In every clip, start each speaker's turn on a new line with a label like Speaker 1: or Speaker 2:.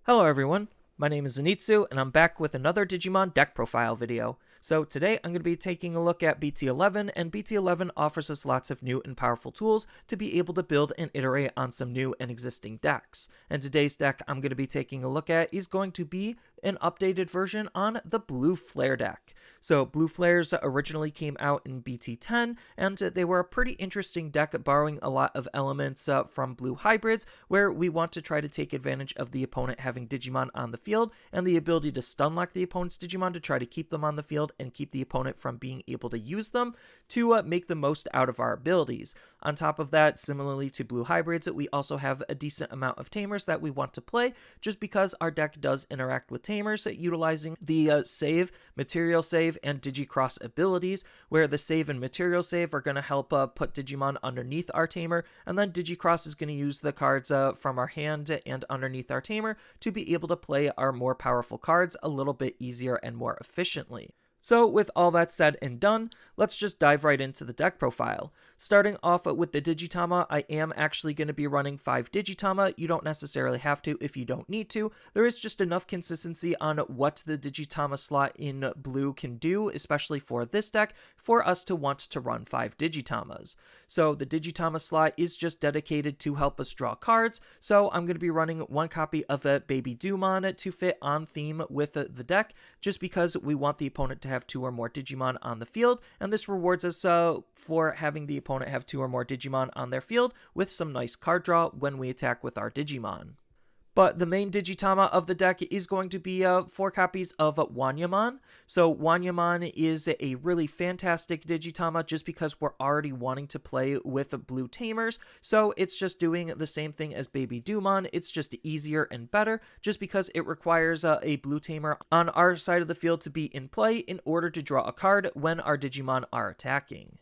Speaker 1: Hello everyone, my name is Zenitsu and I'm back with another Digimon deck profile video. So today I'm going to be taking a look at BT11, and BT11 offers us lots of new and powerful tools to be able to build and iterate on some new and existing decks. And today's deck I'm going to be taking a look at is going to be an updated version on the Blue Flare deck. So Blue Flares originally came out in BT10, and they were a pretty interesting deck, borrowing a lot of elements from Blue Hybrids, where we want to try to take advantage of the opponent having Digimon on the field, and the ability to stun lock the opponent's Digimon to try to keep them on the field and keep the opponent from being able to use them to make the most out of our abilities. On top of that, similarly to Blue Hybrids, we also have a decent amount of Tamers that we want to play, just because our deck does interact with Tamers, utilizing the save, material save, and digi-xros abilities, where the save and material save are going to help put Digimon underneath our Tamer, and then digi-xros is going to use the cards from our hand and underneath our Tamer to be able to play our more powerful cards a little bit easier and more efficiently. So with all that said and done, let's just dive right into the deck profile. Starting off with the Digitama, I am actually going to be running 5 Digitama. You don't necessarily have to if you don't need to. There is just enough consistency on what the Digitama slot in blue can do, especially for this deck, for us to want to run 5 Digitamas. So the Digitama slot is just dedicated to help us draw cards, so I'm going to be running 1 copy of a Bebydomon to fit on theme with the deck, just because we want the opponent to have 2 or more Digimon on the field, and this rewards us for having the opponent have 2 or more Digimon on their field with some nice card draw when we attack with our Digimon. But the main Digitama of the deck is going to be 4 copies of Wanyamon. So Wanyamon is a really fantastic Digitama just because we're already wanting to play with blue Tamers. So it's just doing the same thing as Bebydomon. It's just easier and better just because it requires a blue Tamer on our side of the field to be in play in order to draw a card when our Digimon are attacking.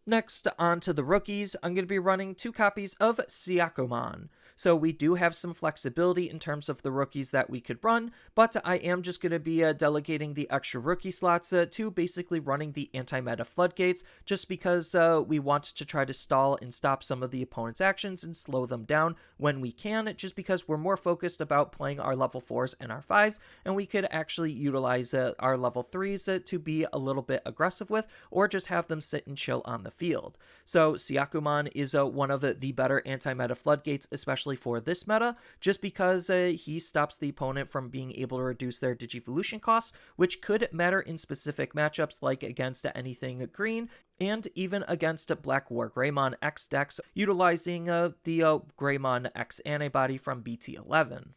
Speaker 1: Next, on to the rookies, I'm going to be running 2 copies of Syakomon. So we do have some flexibility in terms of the rookies that we could run, but I am just going to be delegating the extra rookie slots to basically running the anti-meta floodgates, just because we want to try to stall and stop some of the opponent's actions and slow them down when we can, just because we're more focused about playing our level 4s and our 5s, and we could actually utilize our level 3s to be a little bit aggressive with, or just have them sit and chill on the field. So Syakomon is one of the better anti-meta floodgates, especially for this meta, just because he stops the opponent from being able to reduce their Digivolution costs, which could matter in specific matchups like against anything green, and even against Black War Greymon X decks, utilizing the Greymon X antibody from BT11.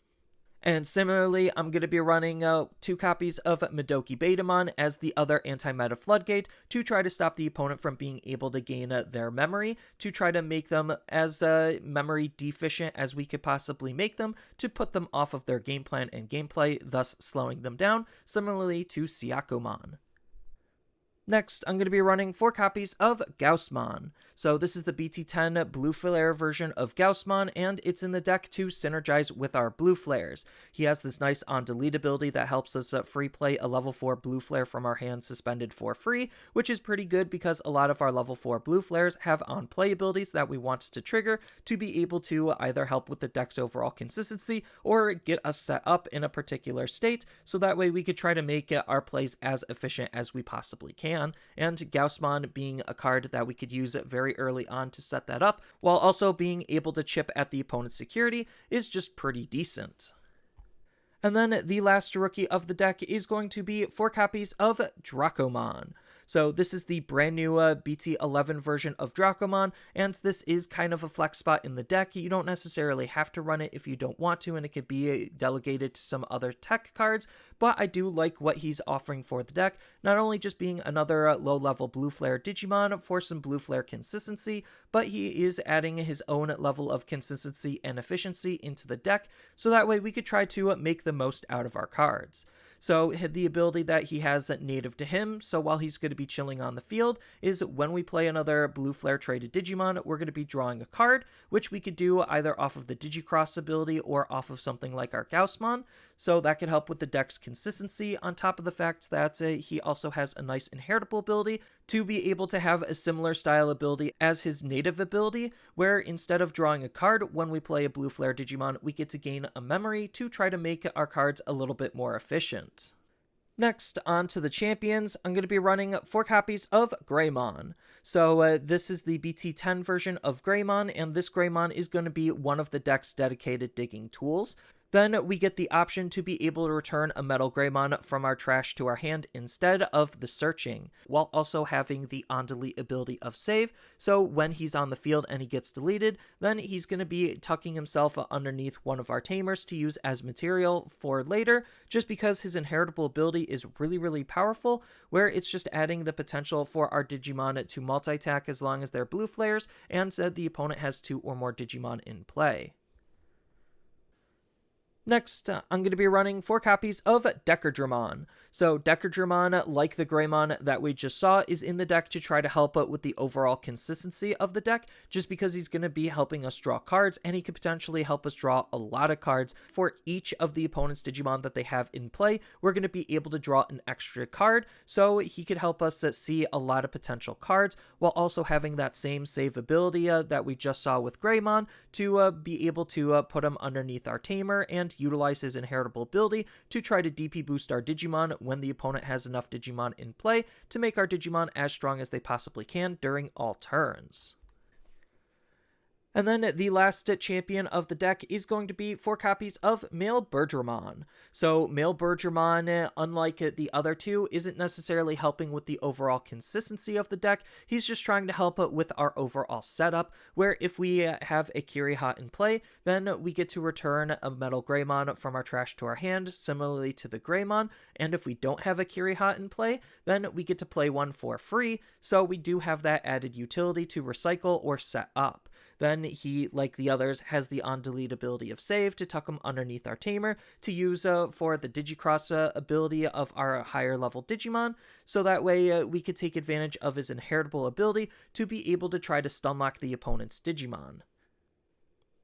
Speaker 1: And similarly, I'm going to be running 2 copies of ModokiBetamon as the other anti-meta floodgate to try to stop the opponent from being able to gain their memory, to try to make them as memory deficient as we could possibly make them, to put them off of their game plan and gameplay, thus slowing them down, similarly to Syakomon. Next, I'm going to be running 4 copies of Gaossmon. So this is the BT10 Blue Flare version of Gaossmon, and it's in the deck to synergize with our Blue Flares. He has this nice on-delete ability that helps us free play a level 4 Blue Flare from our hand suspended for free, which is pretty good because a lot of our level 4 Blue Flares have on-play abilities that we want to trigger to be able to either help with the deck's overall consistency or get us set up in a particular state, so that way we could try to make our plays as efficient as we possibly can. And Gaossmon being a card that we could use very early on to set that up, while also being able to chip at the opponent's security, is just pretty decent. And then the last rookie of the deck is going to be 4 copies of Dracomon. So this is the brand new BT11 version of Dracomon, and this is kind of a flex spot in the deck. You don't necessarily have to run it if you don't want to, and it could be delegated to some other tech cards, but I do like what he's offering for the deck, not only just being another low-level Blue Flare Digimon for some Blue Flare consistency, but he is adding his own level of consistency and efficiency into the deck, so that way we could try to make the most out of our cards. So the ability that he has native to him, so while he's going to be chilling on the field, is when we play another Blue Flare traded Digimon, we're going to be drawing a card, which we could do either off of the digi-xros ability or off of something like our Gaossmon. So that could help with the deck's consistency, on top of the fact that he also has a nice inheritable ability to be able to have a similar style ability as his native ability, where instead of drawing a card when we play a Blue Flare Digimon, we get to gain a memory to try to make our cards a little bit more efficient. Next, on to the champions, I'm going to be running 4 copies of Greymon. So this is the BT10 version of Greymon, and this Greymon is going to be one of the deck's dedicated digging tools. Then we get the option to be able to return a MetalGreymon from our trash to our hand instead of the searching, while also having the on-delete ability of save, so when he's on the field and he gets deleted, then he's going to be tucking himself underneath one of our tamers to use as material for later, just because his inheritable ability is really powerful, where it's just adding the potential for our Digimon to multi-attack as long as they're blue flares, and the opponent has 2 or more Digimon in play. Next, I'm going to be running 4 copies of Deckerdramon. So Deckerdramon, like the Greymon that we just saw, is in the deck to try to help out with the overall consistency of the deck, just because he's going to be helping us draw cards, and he could potentially help us draw a lot of cards. For each of the opponent's Digimon that they have in play, we're going to be able to draw an extra card, so he could help us see a lot of potential cards, while also having that same save ability that we just saw with Greymon, to be able to put him underneath our tamer and utilize his inheritable ability to try to DP boost our Digimon when the opponent has enough Digimon in play to make our Digimon as strong as they possibly can during all turns. And then the last champion of the deck is going to be 4 copies of MailBirdramon. So MailBirdramon, unlike the other 2, isn't necessarily helping with the overall consistency of the deck. He's just trying to help with our overall setup, where if we have a Kiriha in play, then we get to return a MetalGreymon from our trash to our hand, similarly to the Greymon. And if we don't have a Kiriha in play, then we get to play one for free, so we do have that added utility to recycle or set up. Then he, like the others, has the on-delete ability of save to tuck him underneath our tamer to use for the digi-xros ability of our higher level Digimon, so that way we could take advantage of his inheritable ability to be able to try to stunlock the opponent's Digimon.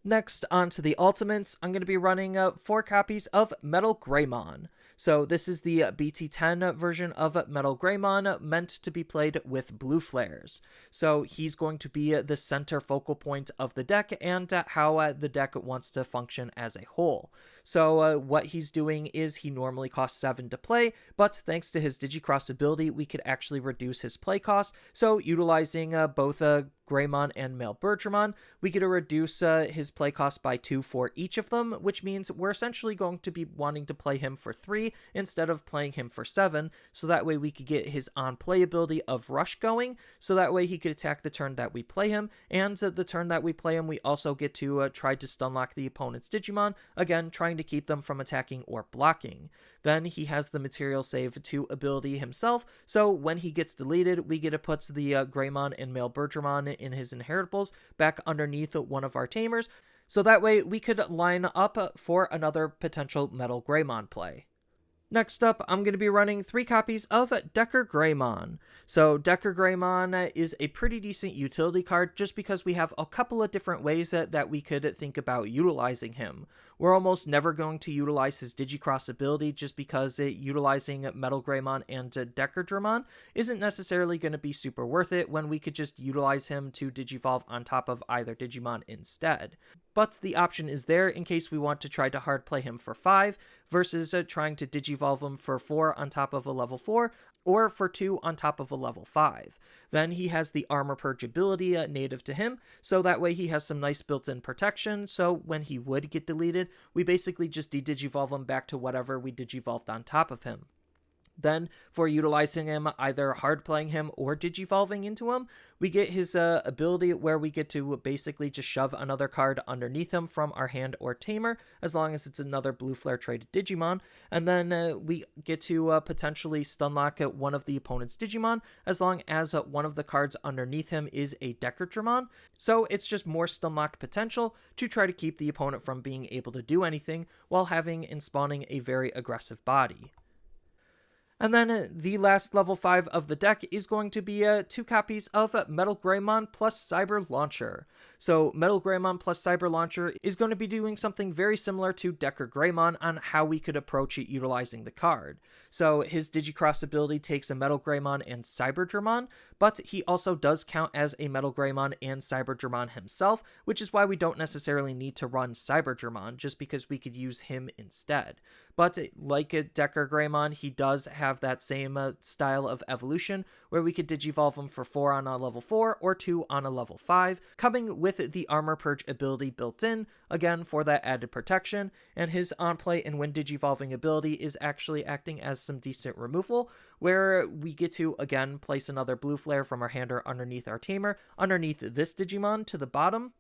Speaker 1: Next, on to the ultimates, I'm going to be running 4 copies of MetalGreymon. So this is the BT10 version of MetalGreymon, meant to be played with blue flares. So he's going to be the center focal point of the deck and how the deck wants to function as a whole. So what he's doing is he normally costs 7 to play, but thanks to his digi-xros ability, we could actually reduce his play cost. So utilizing both Greymon and MailBirdramon, we get to reduce his play cost by 2 for each of them, which means we're essentially going to be wanting to play him for 3 instead of playing him for 7, so that way we could get his on-play ability of Rush going, so that way he could attack the turn that we play him, and the turn that we play him, we also get to try to stunlock the opponent's Digimon, again, trying to keep them from attacking or blocking. Then he has the material save 2 ability himself, so when he gets deleted, we get to put the Greymon and MailBirdramon in his inheritables back underneath one of our tamers, so that way we could line up for another potential MetalGreymon play. Next up, I'm going to be running 3 copies of DeckerGreymon. So DeckerGreymon is a pretty decent utility card just because we have a couple of different ways that we could think about utilizing him. We're almost never going to utilize his digi-xros ability just because utilizing MetalGreymon and Deckerdramon isn't necessarily going to be super worth it when we could just utilize him to digivolve on top of either Digimon instead. But the option is there in case we want to try to hard play him for 5 versus trying to digivolve him for 4 on top of a level 4 or for 2 on top of a level 5. Then he has the Armor Purge ability native to him, so that way he has some nice built-in protection, so when he would get deleted, we basically just de-digivolve him back to whatever we digivolved on top of him. Then, for utilizing him, either hard playing him or digivolving into him, we get his ability where we get to basically just shove another card underneath him from our hand or tamer, as long as it's another blue flare traded Digimon, and then we get to potentially stunlock one of the opponent's Digimon, as long as one of the cards underneath him is a Deckerdramon, so it's just more stunlock potential to try to keep the opponent from being able to do anything while having and spawning a very aggressive body. And then the last level 5 of the deck is going to be 2 copies of MetalGreymon plus Cyber Launcher. So MetalGreymon plus Cyber Launcher is going to be doing something very similar to DeckerGreymon on how we could approach it utilizing the card. So his digi-xros ability takes a MetalGreymon and ByByrdramon, but he also does count as a MetalGreymon and ByByrdramon himself, which is why we don't necessarily need to run ByByrdramon, just because we could use him instead. But like a DeckerGreymon, he does have that same style of evolution, where we could digivolve him for 4 on a level 4 or 2 on a level 5, coming with the Armor Purge ability built in, again for that added protection, and his on-play and when digivolving ability is actually acting as some decent removal, where we get to, again, place another blue flare from our hand or underneath our tamer, underneath this Digimon to the bottom,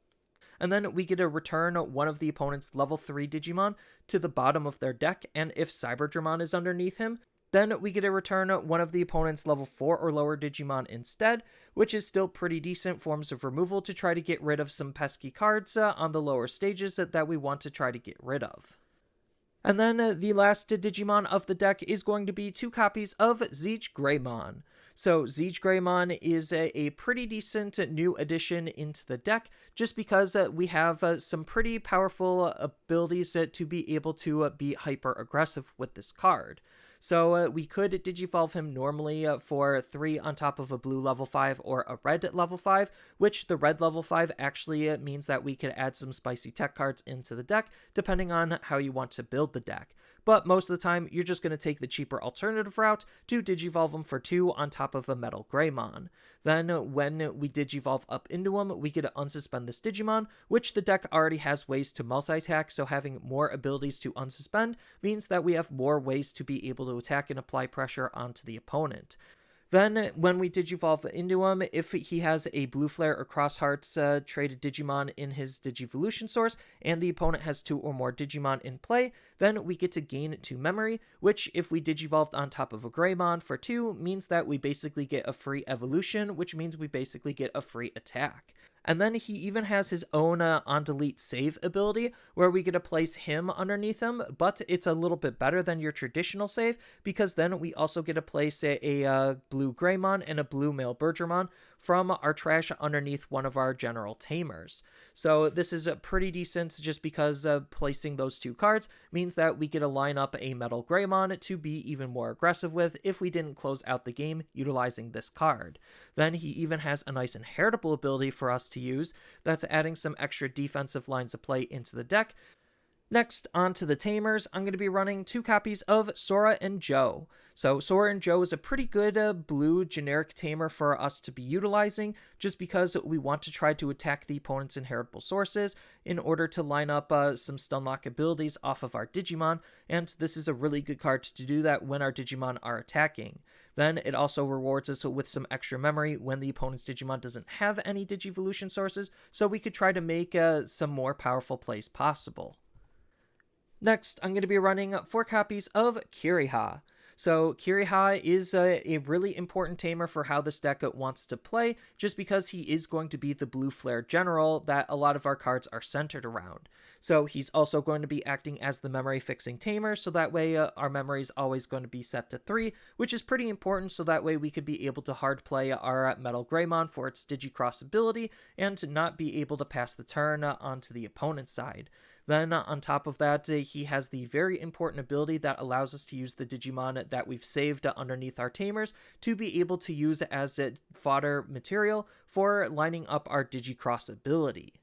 Speaker 1: and then we get to return one of the opponent's level 3 Digimon to the bottom of their deck, and if ByByrdramon is underneath him, then we get to return one of the opponent's level 4 or lower Digimon instead, which is still pretty decent forms of removal to try to get rid of some pesky cards on the lower stages that we want to try to get rid of. And then the last Digimon of the deck is going to be 2 copies of ZeigGreymon. So ZeigGreymon is a pretty decent new addition into the deck, just because we have some pretty powerful abilities to be able to be hyper aggressive with this card. So we could digivolve him normally for 3 on top of a blue level 5 or a red level 5, which the red level 5 actually means that we could add some spicy tech cards into the deck, depending on how you want to build the deck. But most of the time, you're just going to take the cheaper alternative route to digivolve him for 2 on top of a MetalGreymon. Then when we digivolve up into him, we get to unsuspend this Digimon, which the deck already has ways to multi-attack, so having more abilities to unsuspend means that we have more ways to be able to attack and apply pressure onto the opponent. Then, when we digivolve into him, if he has a Blue Flare or Cross Hearts traded Digimon in his Digivolution source, and the opponent has 2 or more Digimon in play, then we get to gain 2 memory, which, if we digivolved on top of a Greymon for 2, means that we basically get a free evolution, which means we basically get a free attack. And then he even has his own on-delete save ability, where we get to place him underneath him, but it's a little bit better than your traditional save, because then we also get to place a blue Greymon and a blue MailBirdramon from our trash underneath one of our general tamers. So this is pretty decent, just because placing those 2 cards means that we get to line up a MetalGreymon to be even more aggressive with if we didn't close out the game utilizing this card. Then he even has a nice inheritable ability for us to use that's adding some extra defensive lines of play into the deck. Next, on to the tamers, I'm going to be running 2 copies of Sora and Joe. So Sora and Joe is a pretty good blue generic tamer for us to be utilizing, just because we want to try to attack the opponent's inheritable sources in order to line up some stunlock abilities off of our Digimon, and this is a really good card to do that when our Digimon are attacking. Then it also rewards us with some extra memory when the opponent's Digimon doesn't have any Digivolution sources, so we could try to make some more powerful plays possible. Next, I'm going to be running 4 copies of Kiriha. So Kiriha is a really important tamer for how this deck wants to play, just because he is going to be the blue flare general that a lot of our cards are centered around. So he's also going to be acting as the memory fixing tamer, so that way our memory is always going to be set to 3, which is pretty important, so that way we could be able to hard play our MetalGreymon for its digi-xros ability and to not be able to pass the turn onto the opponent's side. Then on top of that, he has the very important ability that allows us to use the Digimon that we've saved underneath our tamers to be able to use as fodder material for lining up our digi-xros ability.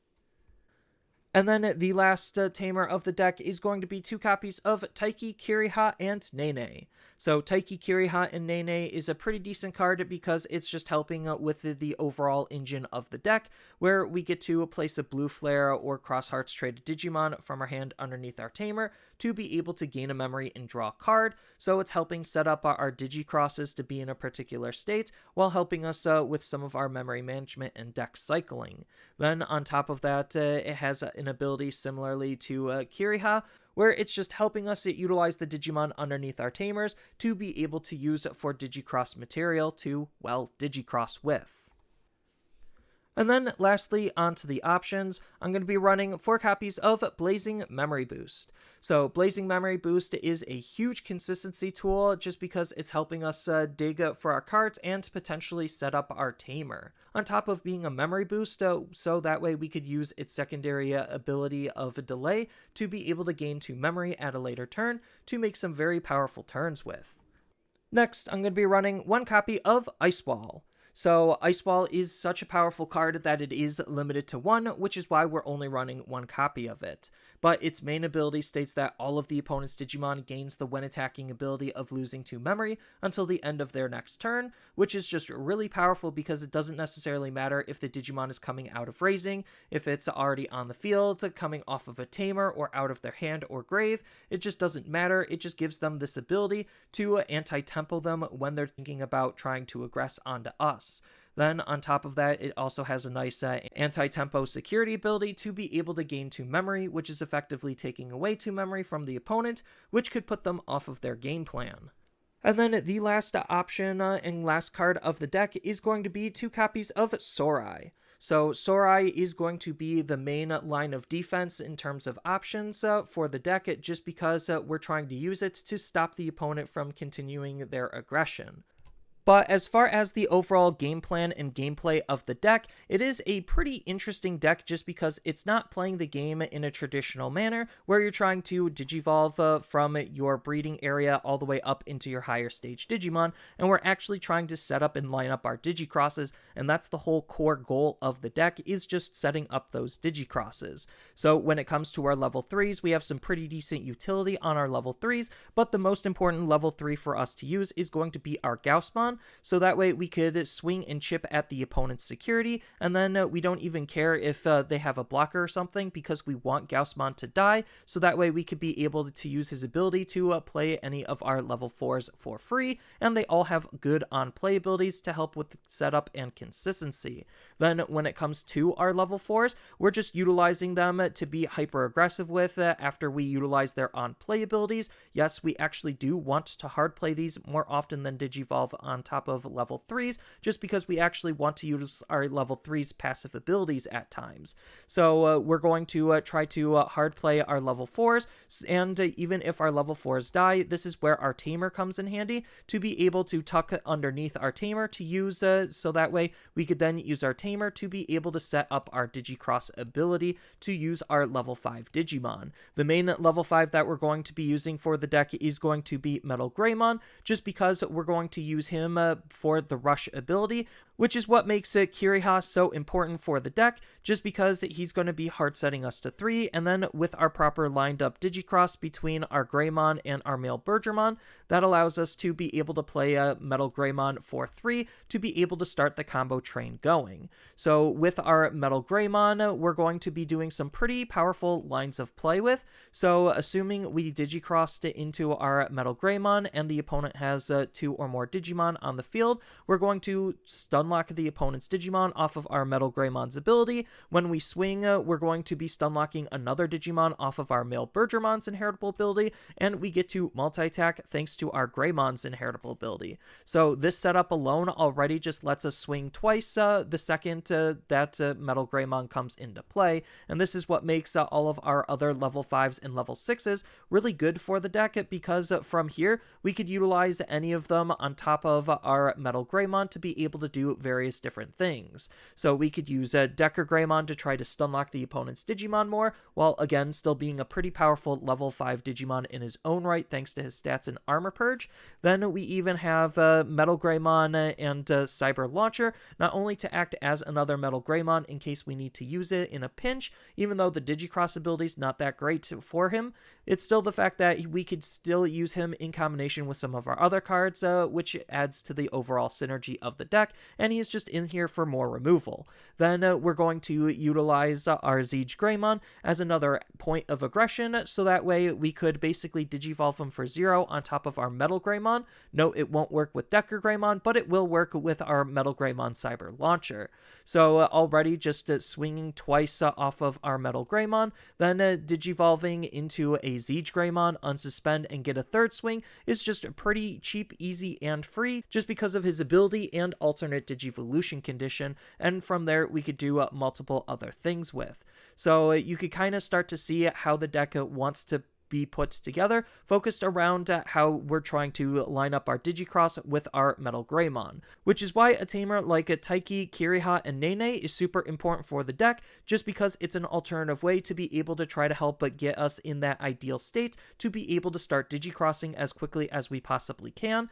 Speaker 1: And then the last tamer of the deck is going to be 2 copies of Taiki, Kiriha, and Nene. So Taiki, Kiriha, and Nene is a pretty decent card because it's just helping with the overall engine of the deck, where we get to place a blue flare or cross hearts traded Digimon from our hand underneath our tamer to be able to gain a memory and draw a card. So it's helping set up our digi-crosses to be in a particular state, while helping us with some of our memory management and deck cycling. Then on top of that, it has an ability similarly to Kiriha, where it's just helping us utilize the Digimon underneath our tamers to be able to use for digi-xros material to, well, digi-xros with. And then lastly, onto the options, I'm going to be running 4 copies of Blazing Memory Boost. So Blazing Memory Boost is a huge consistency tool just because it's helping us dig for our cards and potentially set up our tamer. On top of being a memory boost, so that way we could use its secondary ability of a delay to be able to gain 2 memory at a later turn to make some very powerful turns with. Next, I'm going to be running 1 copy of Ice Wall. So Ice Wall is such a powerful card that it is limited to 1, which is why we're only running 1 copy of it. But its main ability states that all of the opponent's Digimon gains the when attacking ability of losing 2 memory until the end of their next turn, which is just really powerful because it doesn't necessarily matter if the Digimon is coming out of raising, if it's already on the field, coming off of a tamer, or out of their hand or grave. It just doesn't matter. It just gives them this ability to anti-tempo them when they're thinking about trying to aggress onto us. Then on top of that, it also has a nice anti-tempo security ability to be able to gain 2 memory, which is effectively taking away 2 memory from the opponent, which could put them off of their game plan. And then the last option and last card of the deck is going to be 2 copies of Sourai. So Sourai is going to be the main line of defense in terms of options for the deck, just because we're trying to use it to stop the opponent from continuing their aggression. But as far as the overall game plan and gameplay of the deck, it is a pretty interesting deck just because it's not playing the game in a traditional manner where you're trying to digivolve from your breeding area all the way up into your higher stage Digimon, and we're actually trying to set up and line up our Digicrosses, and that's the whole core goal of the deck, is just setting up those Digicrosses. So when it comes to our level 3s, we have some pretty decent utility on our level 3s, but the most important level 3 for us to use is going to be our Gaossmon, so that way we could swing and chip at the opponent's security, and then we don't even care if they have a blocker or something, because we want Gaossmon to die, so that way we could be able to use his ability to play any of our level 4s for free, and they all have good on-play abilities to help with setup and consistency. Then when it comes to our level 4s, we're just utilizing them to be hyper-aggressive with after we utilize their on-play abilities. Yes, we actually do want to hard play these more often than Digivolve on top of level 3s, just because we actually want to use our level 3's passive abilities at times. So we're going to try to hard play our level 4s, and even if our level 4s die, this is where our tamer comes in handy, to be able to tuck underneath our tamer to use, so that way we could then use our tamer to be able to set up our Digicross ability to use our level 5 Digimon. The main level 5 that we're going to be using for the deck is going to be MetalGreymon, just because we're going to use him for the rush ability, which is what makes Kiriha so important for the deck, just because he's going to be hard setting us to 3, and then with our proper lined up Digicross between our Greymon and our MailBirdramon, that allows us to be able to play MetalGreymon for 3 to be able to start the combo train going. So with our MetalGreymon, we're going to be doing some pretty powerful lines of play with. So assuming we Digicrossed into our MetalGreymon and the opponent has 2 or more Digimon on the field, we're going to stunlock the opponent's Digimon off of our MetalGreymon's ability. When we swing, we're going to be stunlocking another Digimon off of our MailBirdramon's inheritable ability, and we get to multi-attack thanks to our Greymon's inheritable ability. So this setup alone already just lets us swing twice the second that MetalGreymon comes into play, and this is what makes all of our other level 5s and level 6s really good for the deck, because from here we could utilize any of them on top of our MetalGreymon to be able to do various different things. So we could use DeckerGreymon to try to stunlock the opponent's Digimon more, while again still being a pretty powerful level 5 Digimon in his own right thanks to his stats and armor purge. Then we even have MetalGreymon and Cyber Launcher, not only to act as another MetalGreymon in case we need to use it in a pinch, even though the Digicross ability is not that great for him, it's still the fact that we could still use him in combination with some of our other cards, which adds to the overall synergy of the deck, and he's just in here for more removal. Then we're going to utilize our ZeigGreymon as another point of aggression, so that way we could basically Digivolve him for 0 on top of our MetalGreymon. No, it won't work with DeckerGreymon, but it will work with our MetalGreymon Cyber Launcher. So already just swinging twice off of our MetalGreymon, then Digivolving into a ZeigGreymon, unsuspend, and get a third swing is just pretty cheap, easy, and free, just because of his ability and alternate Digivolution condition, and from there we could do multiple other things with. So you could kind of start to see how the deck wants to be put together, focused around how we're trying to line up our digi-xros with our MetalGreymon, which is why a tamer like a Taiki, Kiriha, and Nene is super important for the deck, just because it's an alternative way to be able to try to help get us in that ideal state to be able to start digi-crossing as quickly as we possibly can,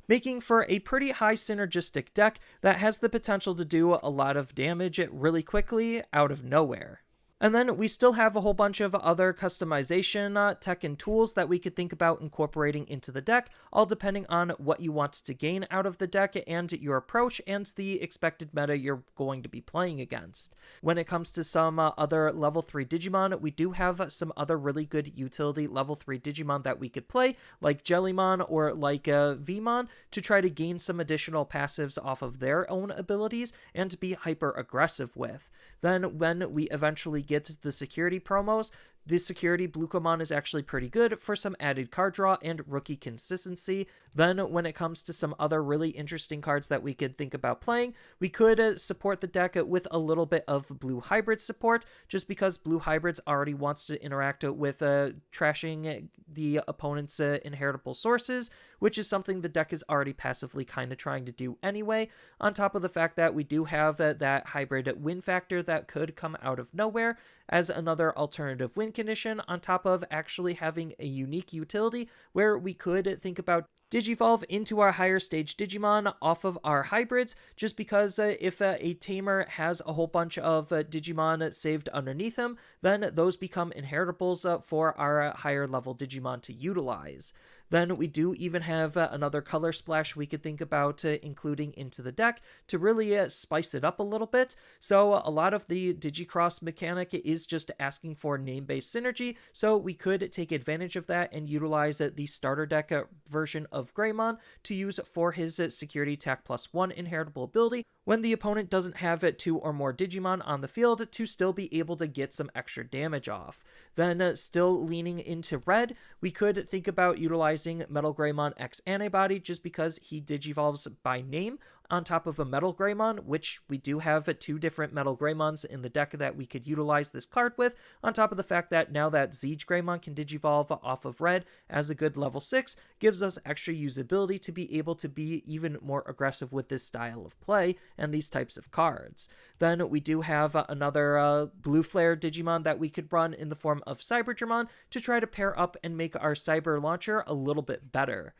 Speaker 1: making for a pretty high synergistic deck that has the potential to do a lot of damage really quickly out of nowhere. And then we still have a whole bunch of other customization tech and tools that we could think about incorporating into the deck, all depending on what you want to gain out of the deck and your approach and the expected meta you're going to be playing against. When it comes to some other level 3 Digimon, we do have some other really good utility level 3 Digimon that we could play, like Jellymon or like Vmon, to try to gain some additional passives off of their own abilities and to be hyper aggressive with. Then when we eventually get the security promos, the security Blucomon is actually pretty good for some added card draw and rookie consistency. Then when it comes to some other really interesting cards that we could think about playing, we could support the deck with a little bit of blue hybrid support, just because blue hybrids already wants to interact with trashing the opponent's inheritable sources, which is something the deck is already passively kind of trying to do anyway, on top of the fact that we do have that hybrid win factor that could come out of nowhere as another alternative win condition, on top of actually having a unique utility where we could think about Digivolve into our higher stage Digimon off of our hybrids, just because if a tamer has a whole bunch of Digimon saved underneath him, then those become inheritables for our higher level Digimon to utilize. Then we do even have another color splash we could think about including into the deck to really spice it up a little bit. So a lot of the digi-xros mechanic is just asking for name-based synergy, so we could take advantage of that and utilize the starter deck version of Greymon to use for his security attack +1 inheritable ability when the opponent doesn't have 2 or more Digimon on the field to still be able to get some extra damage off. Then still leaning into red, we could think about utilizing MetalGreymon X Antibody, just because he digivolves by name on top of a MetalGreymon, which we do have 2 different MetalGreymons in the deck that we could utilize this card with, on top of the fact that now that ZeigGreymon can digivolve off of red as a good level 6, gives us extra usability to be able to be even more aggressive with this style of play and these types of cards. Then we do have another blue flare Digimon that we could run in the form of CyberDramon to try to pair up and make our Cyber Launcher a little bit better.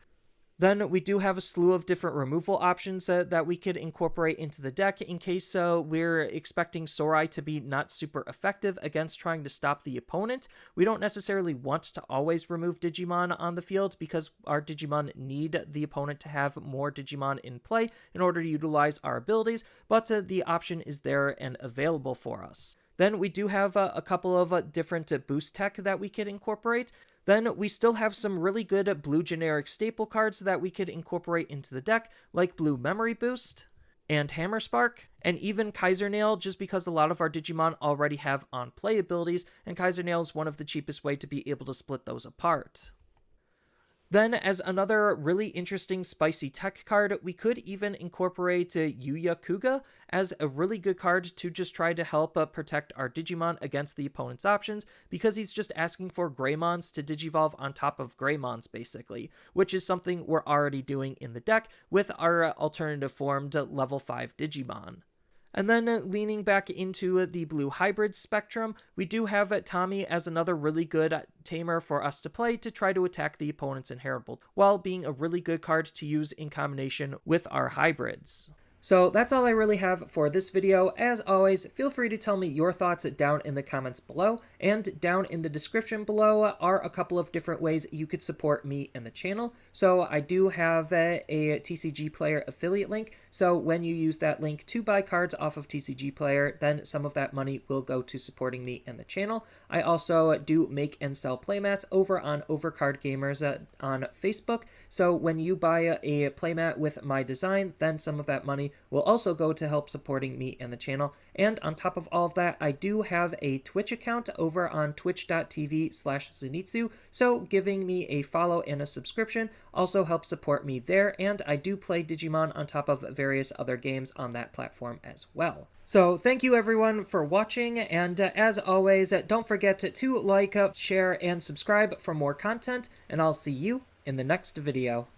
Speaker 1: Then we do have a slew of different removal options that we could incorporate into the deck in case we're expecting Sourai to be not super effective against trying to stop the opponent. We don't necessarily want to always remove Digimon on the field because our Digimon need the opponent to have more Digimon in play in order to utilize our abilities, but the option is there and available for us. Then we do have a couple of different boost tech that we could incorporate. Then we still have some really good blue generic staple cards that we could incorporate into the deck, like Blue Memory Boost and Hammer Spark, and even Kaiser Nail, just because a lot of our Digimon already have on-play abilities, and Kaiser Nail is one of the cheapest way to be able to split those apart. Then, as another really interesting spicy tech card, we could even incorporate Yuya Kuga as a really good card to just try to help protect our Digimon against the opponent's options, because he's just asking for Greymons to digivolve on top of Greymons, basically, which is something we're already doing in the deck with our alternative formed level 5 Digimon. And then leaning back into the blue hybrid spectrum, we do have Tommy as another really good tamer for us to play to try to attack the opponent's inheritable, while being a really good card to use in combination with our hybrids. So that's all I really have for this video. As always, feel free to tell me your thoughts down in the comments below, and down in the description below are a couple of different ways you could support me and the channel. So I do have a TCG Player affiliate link, so when you use that link to buy cards off of TCG Player, then some of that money will go to supporting me and the channel. I also do make and sell playmats over on Overcard Gamers on Facebook, so when you buy a playmat with my design, then some of that money will also go to help supporting me and the channel. And on top of all of that, I do have a Twitch account over on twitch.tv/Zenitsu, so giving me a follow and a subscription also helps support me there, and I do play Digimon on top of various other games on that platform as well. So thank you everyone for watching, and as always, don't forget to like, share, and subscribe for more content, and I'll see you in the next video.